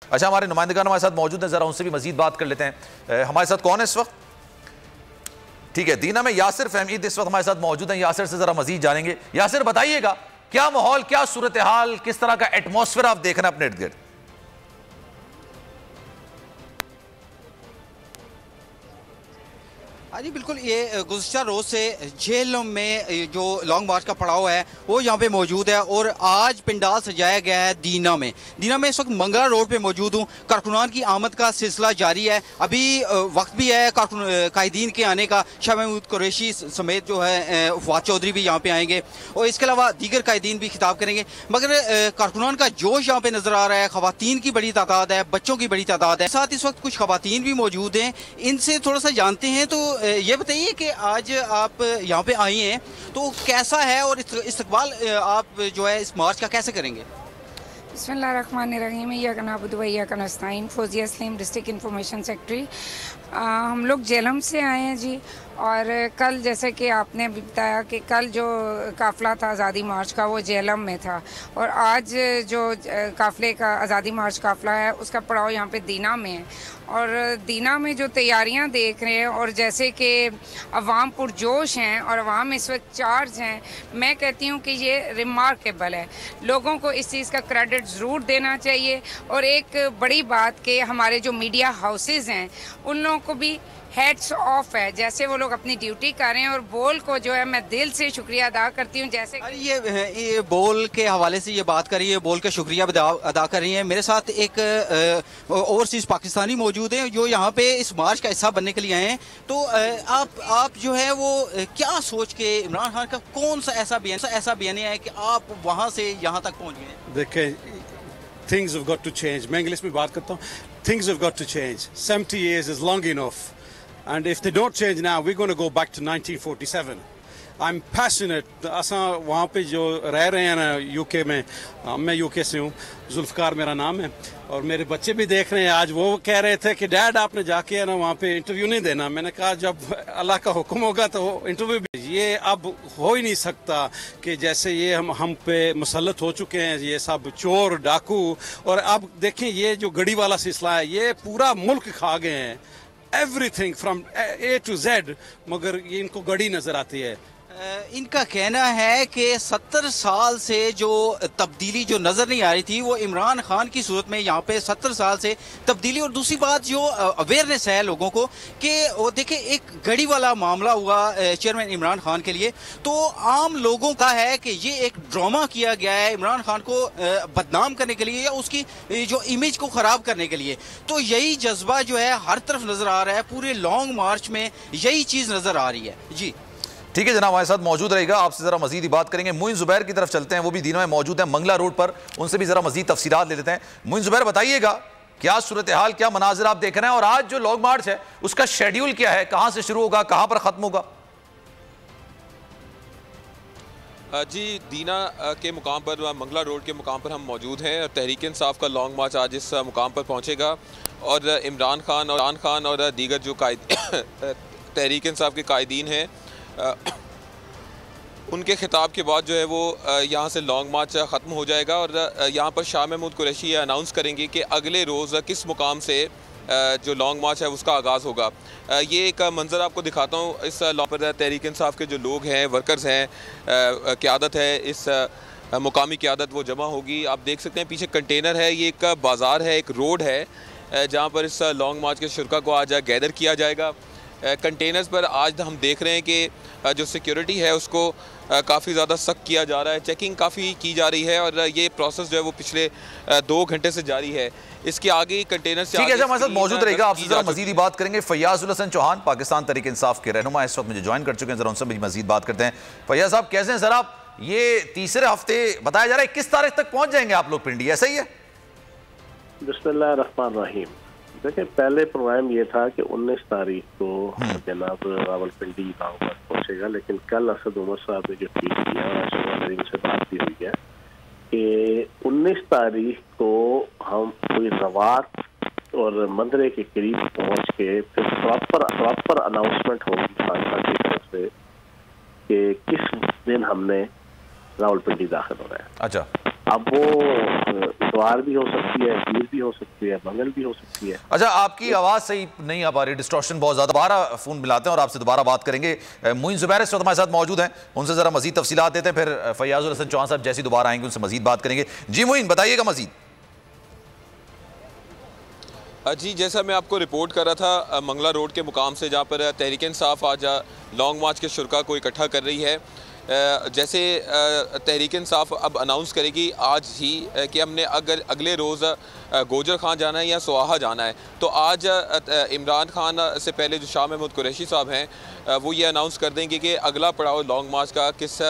अच्छा, हमारे नुमाइंदगान हमारे साथ मौजूद हैं, जरा उनसे भी मजीद बात कर लेते हैं। हमारे साथ कौन है इस वक्त? ठीक है, दीना में यासिर फहमीद इस वक्त हमारे साथ मौजूद हैं। यासिर से जरा मजीद जानेंगे। यासिर, बताइएगा क्या माहौल, क्या सूरत हाल, किस तरह का एटमॉस्फेयर आप देख रहे हैं अपने इर्द गिर्द? हाँ जी बिल्कुल, ये गुज़श्ता रोज़ से जेल में जो लॉन्ग मार्च का पड़ाव है वो यहाँ पे मौजूद है और आज पंडाल सजाया गया है दीना में। दीना में इस वक्त मंगला रोड पे मौजूद हूँ। कारकुनान की आमद का सिलसिला जारी है। अभी वक्त भी है कायदीन के आने का। शाह महमूद कुरैशी समेत जो है फवाद चौधरी भी यहाँ पे आएंगे और इसके अलावा दीगर कायदीन भी खिताब करेंगे। मगर कारकुनान का जोश यहाँ पे नजर आ रहा है। खवातीन की बड़ी तादाद है, बच्चों की बड़ी तादाद है। साथ इस वक्त कुछ खवातीन भी मौजूद हैं, इनसे थोड़ा सा जानते हैं। तो ये बताइए कि आज आप यहाँ पे आई हैं तो कैसा है और इस्तकबाल आप जो है इस मार्च का कैसे करेंगे? बिस्मिल्लाहिर्रहमानिर्रहीम। Fauzia Salim, district information secretary. हम लोग जेलम से आए हैं जी। और कल जैसे कि आपने भी बताया कि कल जो काफ़िला था आज़ादी मार्च का वो जेलम में था और आज जो काफ़िले का आज़ादी मार्च काफ़िला है उसका पड़ाव यहाँ पे दीना में है। और दीना में जो तैयारियां देख रहे हैं और जैसे कि अवाम पुरजोश हैं और अवाम इस वक्त चार्ज हैं, मैं कहती हूँ कि ये रिमार्केबल है। लोगों को इस चीज़ का क्रेडिट ज़रूर देना चाहिए। और एक बड़ी बात कि हमारे जो मीडिया हाउसेज़ हैं उन लोगों को भी हेड्स ऑफ है, जैसे वो लोग अपनी ड्यूटी कर रहे हैं। और बोल को जो है मैं दिल से शुक्रिया अदा करती हूँ। जैसे ये बोल के हवाले से ये बात करी है, बोल का शुक्रिया अदा कर रही है। मेरे साथ एक ओवरसीज़ पाकिस्तानी मौजूद हैं जो यहाँ पे इस मार्च का हिस्सा बनने के लिए आए हैं। तो आप जो है वो क्या सोच के इमरान खान का कौन सा ऐसा बयानिया है कि आप वहाँ से यहाँ तक पहुँच गए? देखें, things have got to change. मैं इंग्लिश में बात करता हूँ। Things have got to change. 70 years is long enough. And if they don't change now, we're going to go back to 1947. I'm passionate. असा वहाँ पे जो रह रहे हैं ना यूके में, मैं यूके से हूँ, जुल्फ़कार मेरा नाम है और मेरे बच्चे भी देख रहे हैं। आज वो कह रहे थे कि डैड आपने जाके ना वहाँ पे इंटरव्यू नहीं देना। मैंने कहा जब अल्लाह का हुक्म होगा तो इंटरव्यू भी। ये अब हो ही नहीं सकता कि जैसे ये हम पे मुसल्लत हो चुके हैं ये सब चोर डाकू। और अब देखें ये जो गड़ी वाला सिलसिला है ये पूरा मुल्क खा गए हैं। Everything from A to Z, मगर ये इनको गड़ी नजर आती है। इनका कहना है कि 70 साल से जो तब्दीली जो नज़र नहीं आ रही थी वो इमरान खान की सूरत में यहाँ पे 70 साल से तब्दीली। और दूसरी बात जो अवेयरनेस है लोगों को कि वो देखें एक घड़ी वाला मामला हुआ चेयरमैन इमरान खान के लिए, तो आम लोगों का है कि ये एक ड्रामा किया गया है इमरान खान को बदनाम करने के लिए या उसकी जो इमेज को ख़राब करने के लिए। तो यही जज्बा जो है हर तरफ नज़र आ रहा है, पूरे लॉन्ग मार्च में यही चीज़ नज़र आ रही है जी। ठीक है जनाब, हमारे साथ मौजूद रहेगा, आपसे जरा मजीद ही बात करेंगे। मुइन जुबैर की तरफ चलते हैं, वो भी दीना में मौजूद है मंगला रोड पर, उनसे भी जरा मजीद तफसीलात ले लेते हैं। मुइन जुबैर, बताइएगा क्या सूरत हाल, क्या मनाजिर आप देख रहे हैं और आज जो लॉन्ग मार्च है उसका शेड्यूल क्या है, कहां से शुरू होगा, कहां पर खत्म होगा? जी, दीना के मुकाम पर, मंगला रोड के मुकाम पर हम मौजूद हैं। तहरीक इंसाफ का लॉन्ग मार्च आज इस मुकाम पर पहुंचेगा और इमरान खान और दीगर जो तहरीक इंसाफ के कायदीन हैं उनके खिताब के बाद जो है वो यहाँ से लॉन्ग मार्च ख़त्म हो जाएगा। और यहाँ पर शाह महमूद कुरैशी ये अनाउंस करेंगे कि अगले रोज़ किस मुकाम से जो लॉन्ग मार्च है उसका आगाज़ होगा। ये एक मंज़र आपको दिखाता हूँ। इस लॉ पर तहरीक इंसाफ के जो लोग हैं, वर्कर्स हैं, क़यादत है, इस मुकामी क़यादत वो जमा होगी। आप देख सकते हैं पीछे कंटेनर है, ये एक बाज़ार है, एक रोड है जहाँ पर इस लॉन्ग मार्च के शुरा को आज गैदर किया जाएगा। कंटेनर्स पर आज हम देख रहे हैं कि जो सिक्योरिटी है उसको काफ़ी ज़्यादा सख्त किया जा रहा है, चेकिंग काफ़ी की जा रही है और ये प्रोसेस जो है वो पिछले 2 घंटे से जारी है। इसके आगे कंटेनर से ठीक है, हमारे साथ मौजूद रहेगा, आपसे जरा मजीद ही बात करेंगे। फैयाजुल हसन चौहान, पाकिस्तान तहरीक इंसाफ के रहनुमा, इस वक्त मुझे ज्वाइन कर चुके हैं, जरा उनसे भी मजीद बात करते हैं। फैयाज साहब कैसे हैं सर आप? ये तीसरे हफ्ते बताया जा रहा है, किस तारीख तक पहुंच जाएंगे आप लोग पिंडी, ऐसा ही है? बिस्मिल्लाहिर्रहमानिर्रहीम। देखिए, पहले प्रोग्राम ये था कि 19 तारीख को जनाब रावलपिंडी गाँव पर पहुंचेगा, लेकिन कल असद उमर साहब ने जो ट्वीट किया और अशरफ से बात भी हुई है कि 19 तारीख को हम कोई रवात और मंदरे के करीब पहुंच के फिर प्रॉपर अनाउंसमेंट होगी खान साहब की तरफ से कि किस दिन हमने रावलपिंडी दाखिल हो रहा है। अच्छा, अब वो इतवार भी हो सकती है, पीर भी हो सकती है, मंगल भी हो सकती है। अच्छा, आपकी आवाज़ सही नहीं आ पा रही, डिस्टॉर्शन बहुत ज़्यादा। दोबारा फ़ोन मिलाते हैं और आपसे दोबारा बात करेंगे। मोइन ज़ुबैर इस वक्त हमारे साथ मौजूद हैं, उनसे ज़रा मज़ीद तफसीलात देते हैं, फिर फैयाज़ुल हसन चौहान साहब जैसे दोबारा आएंगे उनसे मज़ीद बात करेंगे। जी मोइन, बताइएगा मज़ीद। जी, जैसा मैं आपको रिपोर्ट कर रहा था मंगला रोड के मुकाम से, जहाँ पर तहरीक इंसाफ आज लॉन्ग मार्च के शुरा को इकट्ठा कर रही है। जैसे तहरीक इंसाफ अब अनाउंस करेगी आज ही कि हमने अगर अगले रोज़ गोजर खान जाना है या सोहा जाना है, तो आज इमरान खान से पहले जो शाह महमूद कुरैशी साहब हैं वो ये अनाउंस कर देंगे कि अगला पड़ाव लॉन्ग मार्च का किस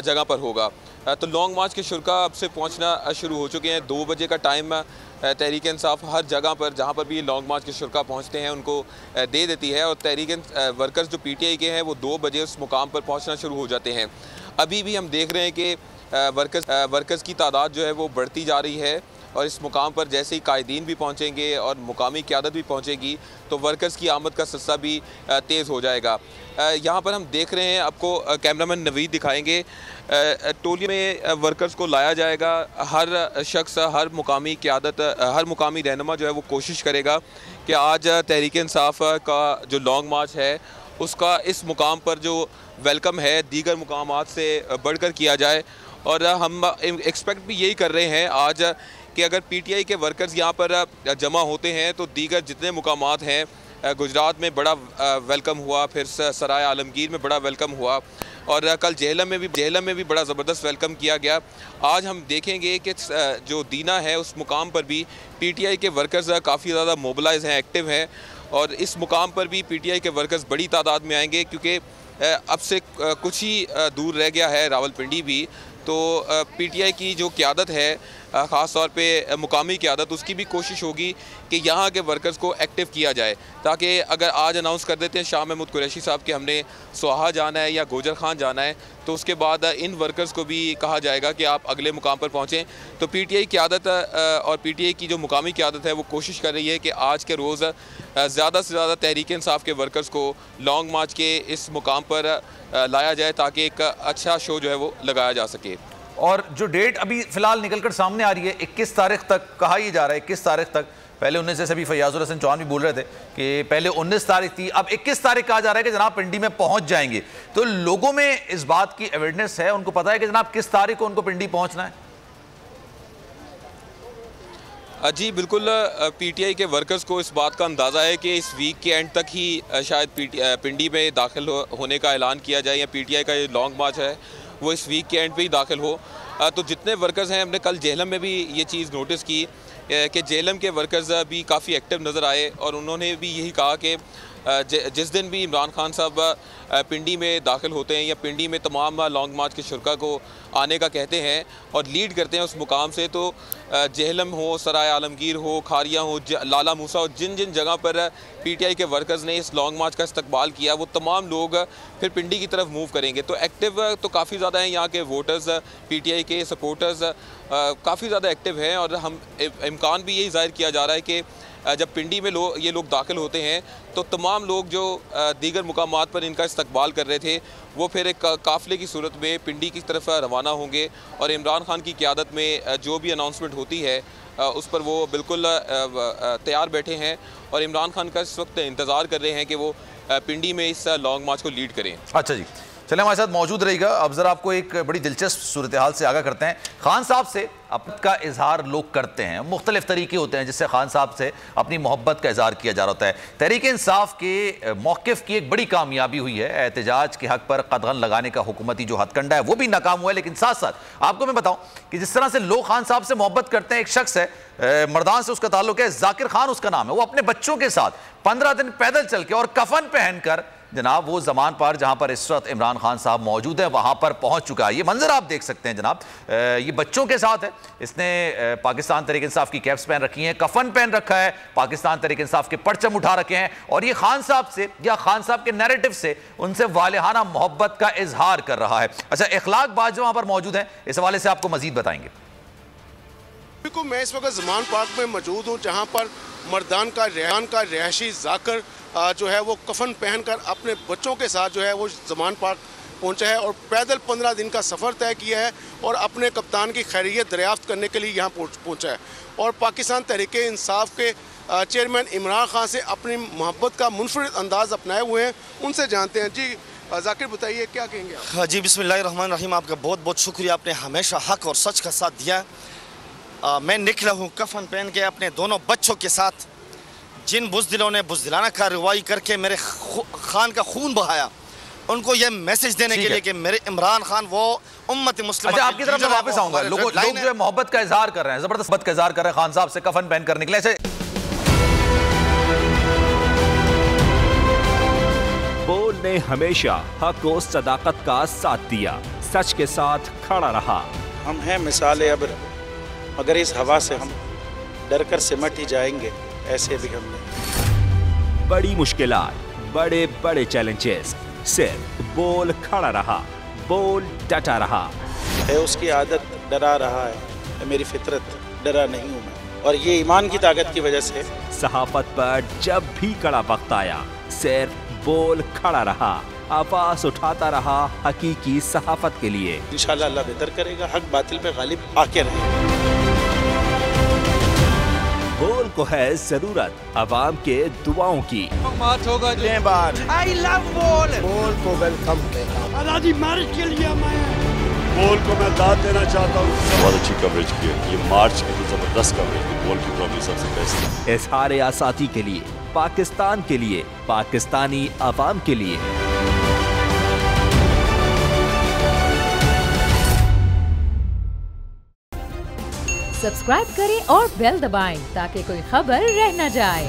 जगह पर होगा। तो लॉन्ग मार्च के शुरा अब से पहुँचना शुरू हो चुके हैं। 2 बजे का टाइम तहरीक इंसाफ हर जगह पर जहाँ पर भी लॉन्ग मार्च के शुरा पहुँचते हैं उनको दे देती है, और तहरीक वर्कर्स जो PTI के हैं वो 2 बजे उस मुकाम पर पहुँचना शुरू हो जाते हैं। अभी भी हम देख रहे हैं कि वर्कर्स की तादाद जो है वो बढ़ती जा रही है, और इस मुकाम पर जैसे ही कायदीन भी पहुँचेंगे और मुकामी क़यादत भी पहुँचेगी तो वर्कर्स की आमद का सिलसिला भी तेज़ हो जाएगा। यहाँ पर हम देख रहे हैं, आपको कैमरामैन नवीद दिखाएंगे, टोली में वर्कर्स को लाया जाएगा। हर शख्स, हर मुकामी क़यादत, हर मुकामी रहनुमा जो है वो कोशिश करेगा कि आज तहरीक इंसाफ का जो लॉन्ग मार्च है उसका इस मुकाम पर जो वेलकम है दीगर मुकामात से बढ़कर किया जाए। और हम एक्सपेक्ट भी यही कर रहे हैं आज कि अगर PTI के वर्कर्स यहाँ पर जमा होते हैं तो दीगर जितने मुकामात हैं, गुजरात में बड़ा वेलकम हुआ, फिर सराय आलमगीर में बड़ा वेलकम हुआ, और कल जेहलम में भी बड़ा ज़बरदस्त वेलकम किया गया। आज हम देखेंगे कि जो दीना है उस मुकाम पर भी PTI के वर्कर्स काफ़ी ज़्यादा मोबिलाइज हैं, एक्टिव हैं, और इस मुकाम पर भी PTI के वर्कर्स बड़ी तादाद में आएंगे, क्योंकि अब से कुछ ही दूर रह गया है रावलपिंडी भी। तो PTI की जो क़यादत है, ख़ास तौर पे मुकामी क़यादत, उसकी भी कोशिश होगी कि यहाँ के वर्कर्स को एक्टिव किया जाए, ताकि अगर आज अनाउंस कर देते हैं शाह महमूद कुरैशी साहब कि हमने सोहा जाना है या गोजर खान जाना है, तो उसके बाद इन वर्कर्स को भी कहा जाएगा कि आप अगले मुकाम पर पहुँचें। तो PTI क़यादत और PTI की जो मुकामी क़यादत है वो कोशिश कर रही है कि आज के रोज़ ज़्यादा से ज़्यादा तहरीक इंसाफ के वर्कर्स को लॉन्ग मार्च के इस मुकाम पर लाया जाए, ताकि एक अच्छा शो जो है वो लगाया जा सके। और जो डेट अभी फिलहाल निकलकर सामने आ रही है 21 तारीख तक कहा ही जा रहा है, 21 तारीख तक। पहले 19 जैसे अभी फैयाज़ुल हसन चौहान भी बोल रहे थे कि पहले 19 तारीख थी, अब 21 तारीख कहा जा रहा है कि जनाब पिंडी में पहुंच जाएंगे। तो लोगों में इस बात की अवेयरनेस है, उनको पता है कि जनाब किस तारीख को उनको पिंडी पहुंचना है। जी बिल्कुल, PTI के वर्कर्स को इस बात का अंदाज़ा है कि इस वीक के एंड तक ही शायद पिंडी में दाखिल होने का ऐलान किया जाए, या PTI का ये लॉन्ग मार्च है वो इस वीक के एंड पे ही दाखिल हो। तो जितने वर्कर्स हैं, हमने कल जेहलम में भी ये चीज़ नोटिस की कि जेहलम के वर्कर्स भी काफ़ी एक्टिव नज़र आए, और उन्होंने भी यही कहा कि जिस दिन भी इमरान खान साहब पिंडी में दाखिल होते हैं या पिंडी में तमाम लॉन्ग मार्च के शुरा को आने का कहते हैं और लीड करते हैं उस मुकाम से, तो जेहलम हो, सराय आलमगीर हो, खारिया हो, लाला मूसा हो, जिन जिन जगह पर PTI के वर्कर्स ने इस लॉन्ग मार्च का इस्तकबाल किया, वो तमाम लोग फिर पिंडी की तरफ मूव करेंगे। तो एक्टिव तो काफ़ी ज़्यादा हैं यहाँ के वोटर्स, PTI के सपोर्टर्स काफ़ी ज़्यादा एक्टिव हैं, और हम इम्कान भी यही ज़ाहिर किया जा रहा है कि जब पिंडी में ये लोग दाखिल होते हैं तो तमाम लोग जो दीगर मुकामात पर इनका इस्तकबाल कर रहे थे वो फिर एक काफ़िले की सूरत में पिंडी की तरफ रवाना होंगे, और इमरान खान की क़यादत में जो भी अनाउंसमेंट होती है उस पर वो बिल्कुल तैयार बैठे हैं, और इमरान खान का इस वक्त इंतज़ार कर रहे हैं कि वो पिंडी में इस लॉन्ग मार्च को लीड करें। अच्छा जी, चले हमारे साथ मौजूद रहेगा। अब जरा आपको एक बड़ी दिलचस्प सूरत हाल से आगाह करते हैं। खान साहब से अपना इजहार लोग करते हैं, मुख्तलिफ तरीके होते हैं जिससे खान साहब से अपनी मोहब्बत का इजहार किया जा रहा होता है। तहरीक इंसाफ के मौक़िफ़ की एक बड़ी कामयाबी हुई है, एहतजाज के हक़ पर कदगन लगाने का हुकूमती जो हथकंडा है वो भी नाकाम हुआ है। लेकिन साथ साथ आपको मैं बताऊं कि जिस तरह से लोग खान साहब से मोहब्बत करते हैं, एक शख्स है मर्दान से उसका ताल्लुक है, जाकिर खान उसका नाम है, वो अपने बच्चों के साथ 15 दिन पैदल चल के और कफन पहनकर जनाब वो ज़मान पर जहाँ पर इस वक्त इमरान खान साहब मौजूद है वहाँ पर पहुँच चुका है। ये मंजर आप देख सकते हैं जनाब, ये बच्चों के साथ है, इसने पाकिस्तान तहरीक इंसाफ की कैप्स पहन रखी हैं, कफन पहन रखा है, पाकिस्तान तहरीक इंसाफ के परचम उठा रखे हैं, और ये खान साहब से या खान साहब के नैरेटिव से उनसे वालिहाना मोहब्बत का इजहार कर रहा है। अच्छा, इखलाक बाज जो वहाँ पर मौजूद हैं, इस हवाले से आपको मजीद बताएंगे। बिल्कुल, मैं इस वक्त ज़मान पार्क में मौजूद हूँ, जहाँ पर मर्दान का रिहायशी जाकर जो है वो कफन पहनकर अपने बच्चों के साथ जो है वो ज़मान पार्क पहुंचा है और पैदल 15 दिन का सफ़र तय किया है और अपने कप्तान की खैरियत दरियाफ्त करने के लिए यहाँ पहुंचा है। और पाकिस्तान तहरीक इंसाफ के चेयरमैन इमरान खान से अपनी मोहब्बत का मुनफरिद अंदाज़ अपनाए हुए हैं, उनसे जानते हैं। जी जाकिर बताइए क्या कहेंगे आप? हाँ जी, बिस्मिल्लाहिर्रहमानिर्रहीम। आपका बहुत बहुत शुक्रिया, आपने हमेशा हक और सच का साथ दिया। मैं निकला हूँ कफन पहन के अपने दोनों बच्चों के साथ। जिन बुज़दिलों ने बुज़दिलाना कार्रवाई करके मेरे खान का खून बहाया, उनको ये मैसेज देने के लिए कि मेरे इमरान खान वो उम्मत मुस्लिमा। अच्छा, आपकी तरफ मैं वापस आऊंगा। लोग जो है मोहब्बत का इजहार कर रहे हैं, जबरदस्त मोहब्बत का इजहार कर रहे हैं खान साहब से कफन पहन कर निकले से। बोल ने हमेशा हक और सदाकत का साथ दिया, सच के साथ खड़ा रहा। हम हैं मिसाल अब्र, मगर इस हवा से हम डर कर सिमट ही जाएंगे, ऐसे भी हमने। बड़ी मुश्किलात, बड़े बड़े चैलेंजेस, सिर्फ बोल खड़ा रहा, बोल डटा रहा। है उसकी आदत डरा रहा है, मेरी फितरत डरा नहीं हूँ मैं, और ये ईमान की ताकत की वजह से। सहाफत पर जब भी कड़ा वक्त आया, सिर्फ बोल खड़ा रहा, आवाज उठाता रहा हकीकी सहाफत के लिए। इंशाल्लाह अल्लाह बेहतर करेगा, हक बातिल पे गालिब आके रहेगा। बोल को है जरूरत अवाम के दुआओं की। मार्च होगा आई लव बोल। बोल को वेलकम आज़ादी मार्च के लिए मैं बोल को मैं दाद देना चाहता हूँ। बहुत अच्छी कवरेज की है, ये मार्च की तो जबरदस्त कवरेज की, बोल की प्रॉब्लम सबसे बेस्ट। इजहार आसाती के लिए, पाकिस्तान के लिए, पाकिस्तानी अवाम के लिए। सब्सक्राइब करें और बेल दबाएं ताकि कोई खबर रह न जाए।